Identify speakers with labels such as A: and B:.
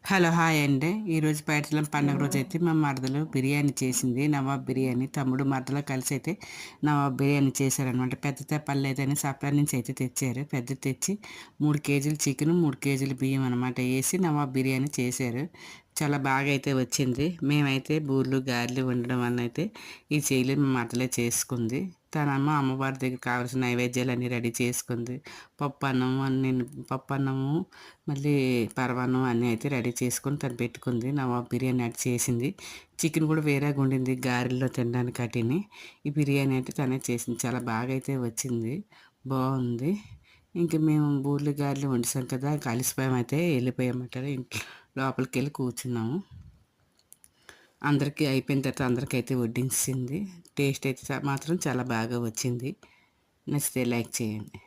A: Hello! Hi అండి. ఈరోజు పైడితల్లి పండుగ రోజైతే మా మరదలు బిర్యానీ చేసింది. నవాబ్ బిర్యానీ. తమ్ముడు, మరదలు కలిసైతే నవాబ్ బిర్యానీ చేశారనమాట. పెద్దదే పర్లేదని సప్లై నుంచి అయితే తెచ్చారు. పెద్దది తెచ్చి 3 కేజీలు చికెను, 3 కేజీలు బియ్యం అనమాట ఏసి నవాబ్ బిర్యానీ చేశారు. చాలా బాగా అయితే వచ్చింది. మేమైతే బూర్లు, గారెలు వండడం వలన అయితే ఇది చేయలేదు. మా మరదలే చేసుకుంది. తనమ్మ అమ్మవారి దగ్గర కావాల్సిన నైవేద్యాలన్నీ రెడీ చేసుకుంది. పప్పన్నము మళ్ళీ పరమాన్నం అన్నీ అయితే రెడీ చేసుకొని తను పెట్టుకుంది. నవాబ్ బిర్యానీ అది చేసింది. చికెన్ కూడా వేరేగా వండింది గారెల్లో తినడానికి అటిని. ఈ బిర్యానీ అయితే తనే చేసింది. చాలా బాగా అయితే వచ్చింది. బాగుంది. ఇంక మేము బూరెలు, గారెలు వండేసాం కదా! ఇంక అలిసిపోయామైతే వెళ్ళిపోయామట. ఇంట్లో లోపలికెళ్ళి కూర్చున్నాము. అందరికీ అయిపోయిన తర్వాత అందరికైతే వడ్డించింది. టేస్ట్ అయితే మాత్రం చాలా బాగా వచ్చింది. నచ్చితే లైక్ చేయండి.